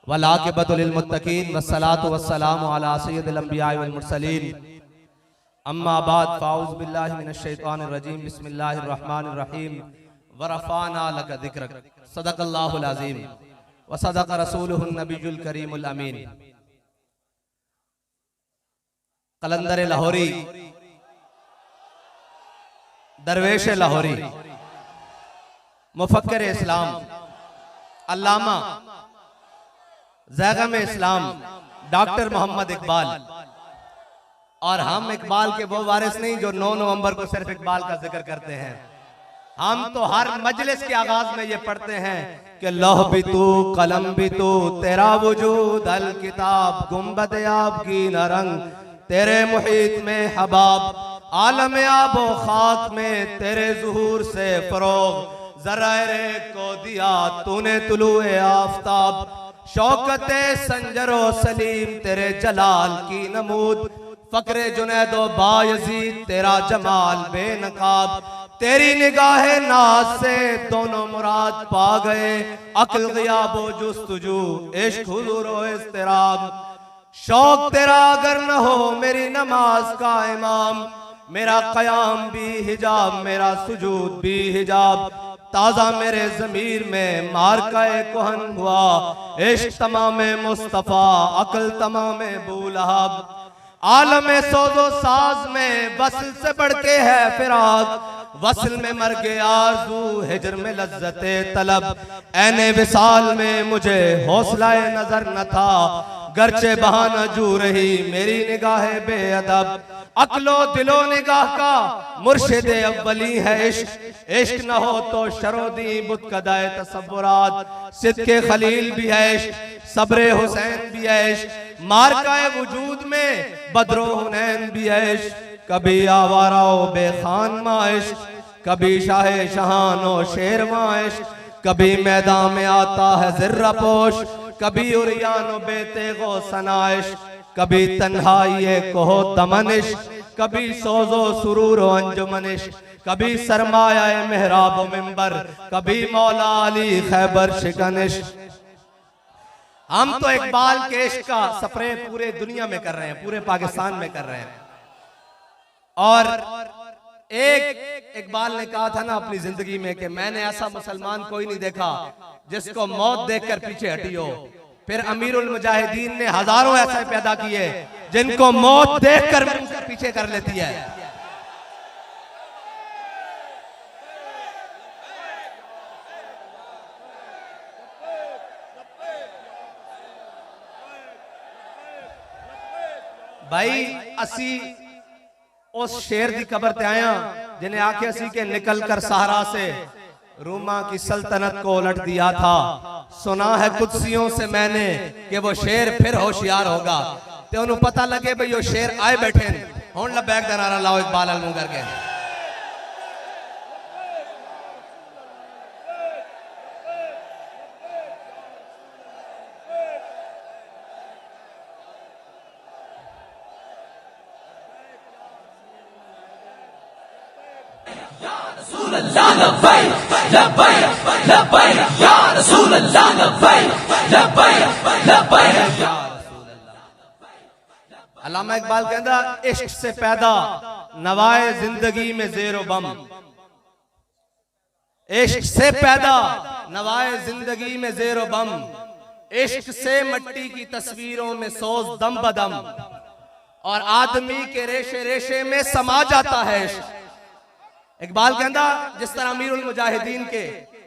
वलाक़िबतुल लिल-मुत्तक़ीन वस्सलातु वस्सलामु अला सय्यिदिल अंबिया'i वल मुरसलीन अम्मा बाद फ़ाऊज़ु बिल्लाहि मिनश शैतानिर रजीम बिस्मिल्लाहिर रहमानिर रहीम व रफ़अना लका ज़िक्रक सदक़ल्लाहुल अज़ीम व सदक़ रसूलुहुन नबियुल करीमुल अमीन। कलंदर लाहौरी, दरवेश लाहौरी, मुफक्किर इस्लाम, अल्लामा ज़ैग़म इस्लाम डॉक्टर मोहम्मद इकबाल। और हम इकबाल के वो वारिस नहीं जो 9 नवंबर को सिर्फ इकबाल का जिक्र करते हैं। हम तो हर मजलिस के आगाज में ये पढ़ते हैं कि लौह भी तू कलम भी तू तेरा वजूद अल किताब गुंबद आब की न रंग तेरे मुहीत में हबाब आलम आबो खाक में तेरे ज़ुहूर से फरोग ज़राए को दिया तूने तुलुए आफ़ताब शौकते संजरो सलीम तेरे जलाल की नमूद फ़क्रे जुनैदो बायज़ीद तेरा जमाल बेनकाब तेरी निगाहे नाज से दोनों मुराद पा गए अक्ल ग़ियाबो जुस्तुजू इश्क हुज़ूरो इज़्तिराब शौक तेरा अगर न हो मेरी नमाज का इमाम मेरा क़याम भी हिजाब मेरा सुजूद भी हिजाब ताज़ा मेरे ज़मीर में मारका कुहन हुआ इश्क तमाम मुस्तफ़ा अक्ल तमाम बूलहब आलम सोजो साज में वसल से बढ़ के है फिराक वसल में मर गए आरज़ू हिजर में लज्जते तलब ऐने विसाल में मुझे हौसलाए नजर न था गरचे बहाना जू रही मेरी निगाहे बेअदब अक्लो दिलो निगाह का मुर्शिद अव्वली है इश्क इश्क न हो तो शरोदी बुतकदाए तसव्वुरात सिद्के खलील भी है इश्क सब्रे हुसैन भी है इश्क मारकाए वजूद में बदरो हुनैन भी है इश्क कभी आवाराओ बेखान माइश कभी शाहे शहानो शेरवा इश्क कभी मैदान में आता है ज़र्रा पोश कभी उरियानो बेतेगो सनाइश कभी तन्हाई कोहो तमनिश कभी सोजो सुरूर अंजुमनिश कभी सरमाया मेहराब मिंबर कभी मौला अली खैबर शिकनिश। हम तो इकबाल के इश्क का सफरे पूरे दुनिया में कर रहे हैं, पूरे पाकिस्तान में कर रहे हैं। और एक इकबाल ने कहा था ना अपनी जिंदगी में कि मैंने ऐसा मुसलमान कोई नहीं देखा जिसको मौत देखकर पीछे हटी हो। फिर अमीरुल मुजाहिदीन ने हजारों ऐसे पैदा किए जिनको मौत देखकर पीछे कर लेती है। भाई असी उस शेर की कबर ते आया जिन्हें आके असी के निकल कर सहारा से रूमा की सल्तनत को उलट दिया था। सुना है कुदसियों से मैंने कि वो शेर फिर होशियार होगा। ते उन्हें पता लगे भाई वो शेर आए बैठे हुन लबैक दा नारा लाओ इकबाल अलमू करके। अल्लामा इकबाल कहता इश्क से पैदा नवाए जिंदगी में ज़ेरो बम इश्क से पैदा नवाए जिंदगी में ज़ेरो बम इश्क से मिट्टी की तस्वीरों में सोज दम बदम और आदमी के रेशे रेशे में समा जाता है इश्क। इकबाल कहता जिस तरह अमीरुल मुजाहिदीन के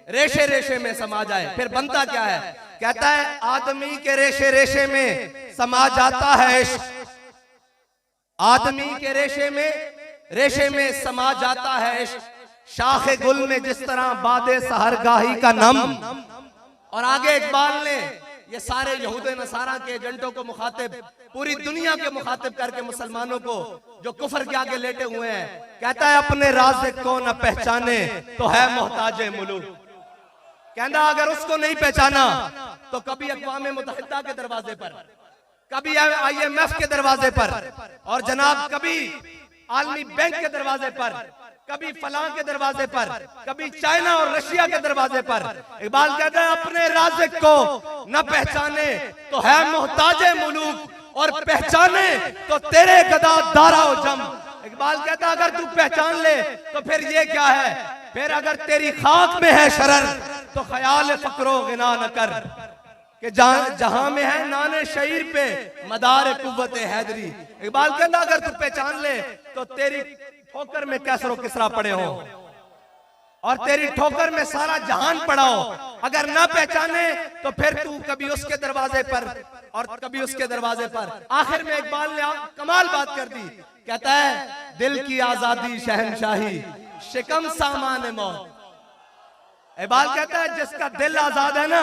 रेशे रेशे में समा जाए फिर बनता क्या है। कहता है आदमी के रेशे रेशे में समा जाता है इश्क आदमी के रेशे में समा जाता है इश्क शाखे गुल में जिस तरह बादे सहरगाही का नम। और आगे इकबाल ने ये सारे यहूद नसारा के एजेंटों को मुखातिब पूरी दुनिया के मुखातिब करके मुसलमानों को जो कुफर के आगे लेटे हुए हैं कहता है अपने राज़ को न पहचाने तो है मोहताजे मुलूक। कहता अगर उसको नहीं पहचाना तो कभी अक़वाम मुत्तहिदा के दरवाजे पर कभी IMF के दरवाजे पर और जनाब कभी आलमी बैंक के दरवाजे पर कभी फलां के दरवाजे पर, कभी चाइना और रशिया के दरवाजे पर। इकबाल कहता है अपने राज़िक को न पहचाने तो है मोहताजे मुलूक और पहचाने तो तेरे गदा दारा जम। इकबाल कहता अगर तू पहचान ले तो फिर ये क्या है, फिर अगर तेरी खाक में है शरर तो ख्याल फकरो गिना न कर कि जहां में है नाने शहीर पे मदार कुव्वत हैदरी। इकबाल कहता अगर तू पहचान ले तो तेरी ठोकर में कैसरो किसरा पड़े हो और तेरी ठोकर में सारा जहान पड़ा हो। अगर ना पहचाने तो फिर तू कभी उसके दरवाजे पर और कभी उसके दरवाजे पर। आखिर में इकबाल ने कमाल बात कर दी, कहता है दिल की आजादी शहनशाही शिकम सामान मौत। इकबाल कहता है जिसका दिल आजाद है ना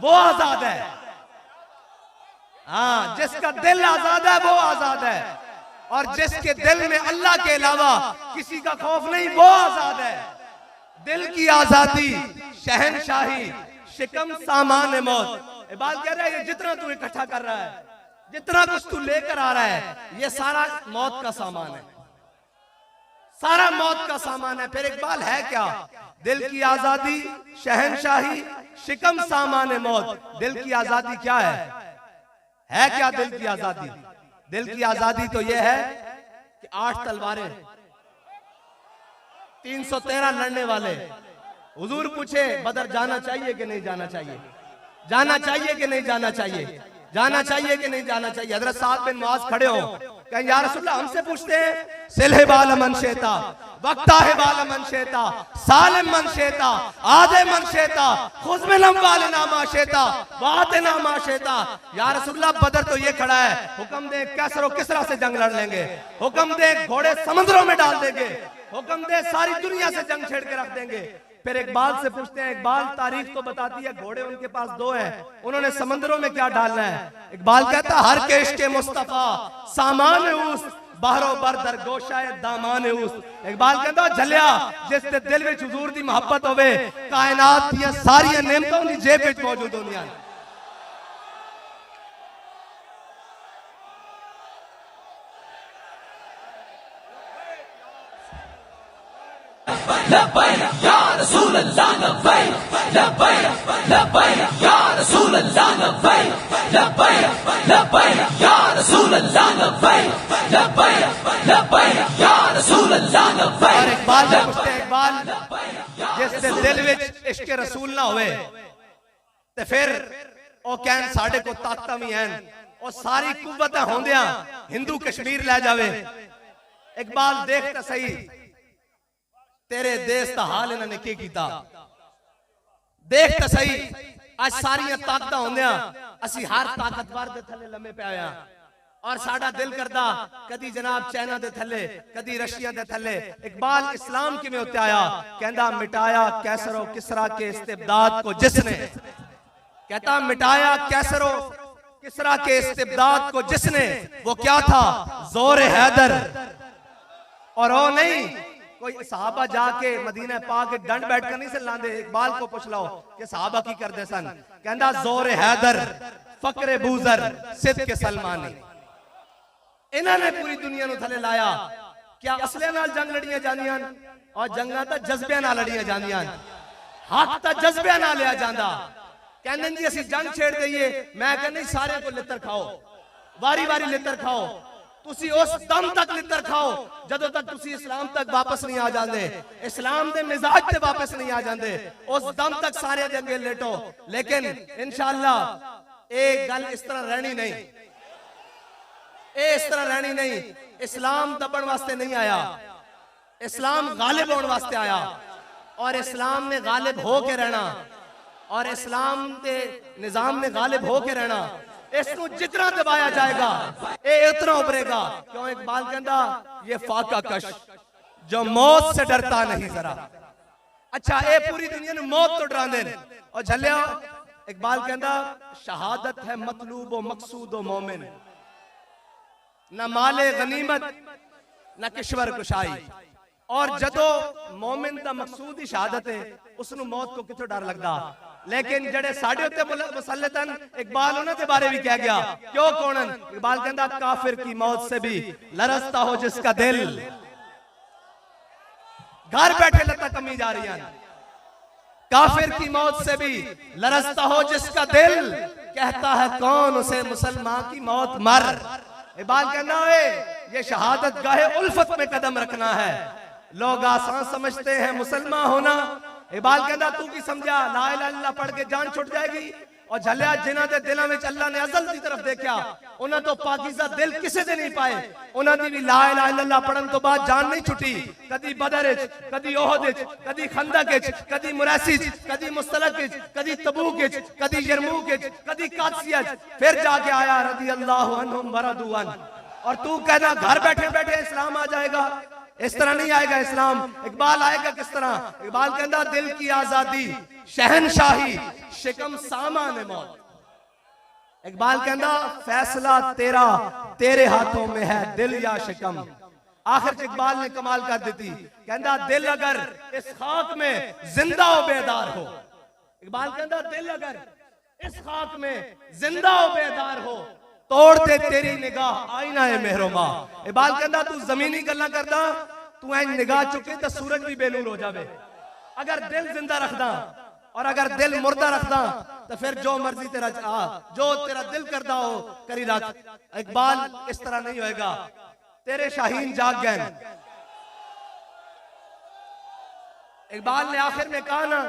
वो आजाद है। हाँ, जिसका दिल आजाद है वो आजाद है और जिसके दिल में अल्लाह के अलावा किसी का खौफ नहीं वो आजाद है। दिल की आजादी शहनशाही शिकम सामान मौत। इकबाल कह रहा है ये जितना तू इकट्ठा कर रहा है, जितना कुछ तू लेकर आ रहा है, ये सारा मौत का सामान है, सारा मौत का सामान है। फिर इकबाल है क्या? दिल की आजादी शहनशाही शिकम सामान मौत। दिल की आजादी क्या है क्या दिल की आजादी? दिल की आजादी तो यह है कि 8 तलवारें 313 लड़ने वाले। हुजूर पूछे बदर जाना चाहिए कि नहीं जाना चाहिए, जाना चाहिए कि नहीं जाना चाहिए, जाना चाहिए कि नहीं जाना चाहिए। हजरत साहब बिन मुआज खड़े हो, कहें या रसूलल्लाह हमसे पूछते हैं सिलहे बाल मन शेता वक्ता है बाल मन शेता सालिम मन शेता आधे मन शेता खुजमिलम वाल नामा शेता बात नामा शेता। या रसूलल्लाह बदर तो ये खड़ा है, हुक्म दे कैसरो किसरा से जंग लड़ लेंगे, हुक्म दे घोड़े समुद्रों में डाल देंगे, हुक्म दे सारी दुनिया से जंग छेड़ के रख देंगे। फिर इकबाल से पूछते हैं, इकबाल तारीख तो बताती है घोड़े उनके पास 2 हैं, उन्होंने समंदरों में क्या डालना है? इकबाल कहता हर के इश्क़ मुस्तफा सामान उस बाहरों बर दर गोशाए दामान उस। इकबाल कहता झलिया जिस ते दिल विच हुजूर दी मोहब्बत होवे कायनात दी सारी नेमतां दी जेब विच मौजूद होंदियां। लब्बैक या रसूल अल्लाह लब्बैक लब्बैक लब्बैक या रसूल अल्लाह लब्बैक लब्बैक लब्बैक या रसूल अल्लाह लब्बैक लब्बैक लब्बैक या रसूल अल्लाह लब्बैक। और इकबाल से पूछते हैं, इकबाल जिससे दिल विच इश्क रसूल ना होवे ते फिर ओ कहन साडे को ताकतां भी हैं और सारी कुव्वतां होंदियां हिंदू कश्मीर ले जावे। इकबाल देख तो सही तेरे देश का हाल इन्होंने की कीता, देख तो सही आज सारियां ताकतां होंदियां असी हर ताकतवर दे थले लम्मे पे आया और साडा दिल करदा कदी जनाब चाइना दे थले कदी रशिया दे थले। इकबाल इस्लाम किवें उत्ते आया? कहंदा मिटाया कैसरो किसरा के इस्तिबदाद को जिसने, कहता मिटाया कैसरो किसरा के इस्तिबदाद को जिसने, वो क्या था जोर हैदर। और वो नहीं कोई सहाबा जाके मदीना पाक के डंड बैठकर नहीं से लांदे। इकबाल को पूछ लो कि सहाबा की करदे सन, कहंदा जोर हैदर फकरे बूजर सिद्ध के सलमानी। इन्होंने पूरी दुनिया नु थले लाया। क्या असले नाल जंग लड़ियां जांदियां और जंगां तां जज्बे नाल लड़ियां जांदियां, हक तां जज्बे नाल लिया जांदा। कहंदे जी असीं जंग छेड़ दईए, मैं कहंदी सारे को लित्तर खाओ, वारी वारी लित्तर खाओ, तुसी उस दम तक लित्तर खाओ जदों तक तुसी इस्लाम तक वापस नहीं आ जाते, इस्लाम दे मिजाज ते वापस नहीं आ जाते, उस दम तक सारे दे अगे लेटो। लेकिन इंशाअल्लाह एक गल इस तरह रहनी नहीं, इस तरह रहनी नहीं। इस्लाम दबण वास्ते नहीं आया, इस्लाम गालिब होने वास्ते आया और इस्लाम ने गालिब हो के रहना और इस्लाम के निजाम ने गालिब हो के रहना। इसको जितना दबाया जाएगा ये उतना उभरेगा। क्यों? इकबाल कहता ये फाका कश जो मौत से डरता नहीं जरा। अच्छा ये पूरी दुनिया में मौत तो डरा दे और झलिया। इकबाल कहता शहादत है मतलूब व मकसूद व मोमिन, न माले गनीमत न किश्वर कुशाई। और जदों मोमिन का मकसूद ही शहादत है उसनु मौत को कितों डर लगता। लेकिन जड़े साढ़े उत्ते मुसल्लतन इकबाल उन्हां दे बारे भी कह गया। क्यों कौनन? इकबाल कहता काफिर की मौत से भी लरसता हो जिसका दिल, घर बैठे लता कमी जा रही है। काफिर की मौत से भी लरसता हो जिसका दिल, कहता है कौन उसे मुसलमान की मौत मर। इकबाल कहना है ये शहादत गाहे उल्फत में कदम रखना है। लोग आसान समझते हैं मुसलमान होना। इकबाल कहना तू की समझा ला इलाहा इल्लल्लाह पढ़ के जान छुट जाएगी। और झलिया जिन्हां दे दिलों में अल्लाह ने अज़ल की तरफ देखा उन्हां तो पाकीज़ा दिल किसे दे नहीं पाए। उन्हां दी भी ला इलाहा इल्लल्लाह पढ़न तो बाद जान नहीं छुटी। कदी बदर विच, कदी ओहद विच, कदी खंदक विच, कदी मुरैसी विच, कदी मुस्तलक विच, कदी तबूक विच, कदी यरमूक विच, कदी कादसिया विच, फिर जाके आया रज़ी अल्लाहु अन्हुम वरदू अन। और तू कहना घर बैठे बैठे इस्लाम आ जाएगा। इस तरह नहीं आएगा इस्लाम। इकबाल आएगा किस तरह? इकबाल कहता दिल की आजादी शहनशाही शिकम सामान मौत। इकबाल कहता फैसला तेरा तेरे हाथों में है दिल या शिकम। आखिर इकबाल ने कमाल कर दी। कहता दिल अगर इस खाक में जिंदा व बेदार हो। इकबाल कहता दिल अगर इस खाक में जिंदा व बेदार हो तोड़ते तेरी निगाह आईना है मेहरमा। इकबाल कहता तू जमीनी गल्ला करदा तू ऐ निगाह चुके तो सूरज भी बेनूर हो जावे। अगर दिल जिंदा रखदा और अगर दिल मुर्दा रखदा तो फिर जो मर्जी तेरा जो तेरा दिल करदा हो करी रख। इकबाल इस तरह नहीं होएगा। तेरे शाहीन जाग गए। इकबाल ने आखिर में कहा ना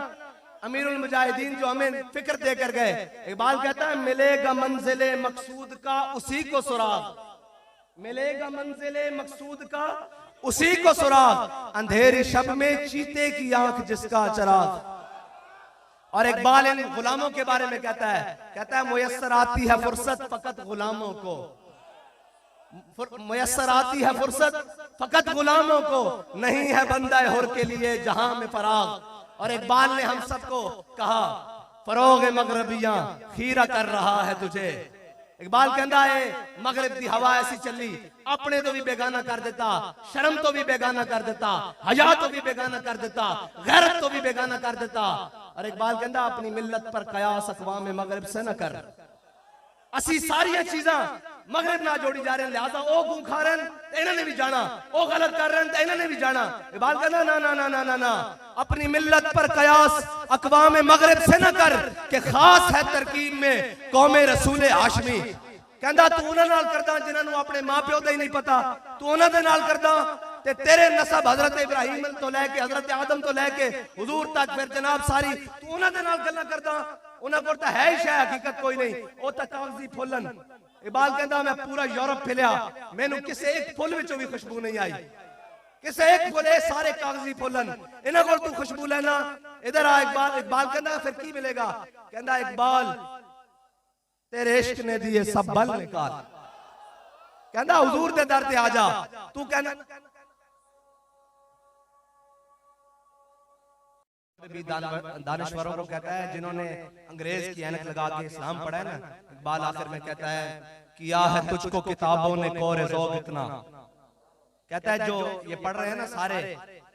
अमीरुल मुजाहिदीन जो हमें फिक्र देकर गए। इकबाल कहता है मिलेगा मंजिले मकसूद का उसी को सुराग। मिलेगा मंजिले मकसूद का उसी को सुराग। अंधेरी शब में चीते की आंख जिसका चराग। और इकबाल इन गुलामों के बारे में कहता है मुयस्सर आती है फुर्सत फकत गुलामों को। मुयस्सर आती है फुर्सत फकत गुलामों को नहीं है बंदा हुर के लिए जहां में फराग। और इकबाल ने हम सबको कहा फरोग मगरबियां खीरा कर रहा है तुझे। इकबाल कहता है मगरिब की हवा ऐसी चली अपने तो भी बेगाना कर देता, शर्म तो भी बेगाना कर देता, हया तो भी बेगाना कर देता, गैरत तो भी बेगाना कर देता। और इकबाल कहता अपनी मिल्लत पर कयास अक़वाम मगरिब से न कर। असी सारिया चीजा मगरिब ना जोड़ी जा रहे हैं लिहाजा ओ गूं खा रहे हैं इन्होंने भी जाना, ओ गलत कर रहे हैं इन्होंने भी जाना। इकबाल कहता ना ना ना ना ना ना अपनी मिल्लत पर कयास अक़वाम मगरिब से न कर कि खास है तरकीब में कौमे रसूल हाशमी। कहता तू उन्हां नाल करदा जिन्हां अपने मां प्यो दा ही नहीं पता, तू उन्हां दे नाल करदा ते तेरे नसब हजरत इब्राहिम तो लैके हजरत आदम तो लैके हुजूर तक फिर जनाब सारी तू उन्हां दे नाल गल्लां करदा। उन्हां कोल तां है ही शै हकीकत कोई नहीं, ओ तां कागजी फुल्लन। इकबाल कहता मैं पूरा यूरोप फिलिया मैनू किसी एक फुल विचों भी खुशबू नहीं आई। किसी एक फुल सारे कागजी फुल्लन इन्हां कोल तू खुशबू लेना। इधर आ इकबाल। इकबाल कहता फिर की मिलेगा? कहता इकबाल तेरे इश्क ने दिए सब बल निकाल। कहता हुजूर दे दर ते आ जा। तू कहना भी दानिश्वरों को कहता है जिन्होंने अंग्रेज की ऐनक लगा के इस्लाम पढ़ा है ना। इकबाल आखिर में कहता है किया है तुझको किताबों ने कोरे ज़ौक़ इतना। कहता है जो ये पढ़ रहे हैं ना सारे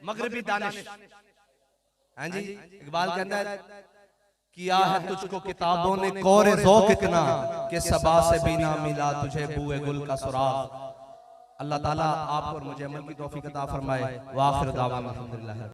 मगरिबी दानिश। हाँ जी इकबाल कहता है किया है तुझको किताबों ने कोरे ज़ौक़ इतना कि सबा से भी ना मिला तुझे बूए गुल का सुराग। अल्लाह ताला आप और मुझे अमल की तौफीक अता फरमाए। व आखिर दावाना अल्हम्दुलिल्लाह।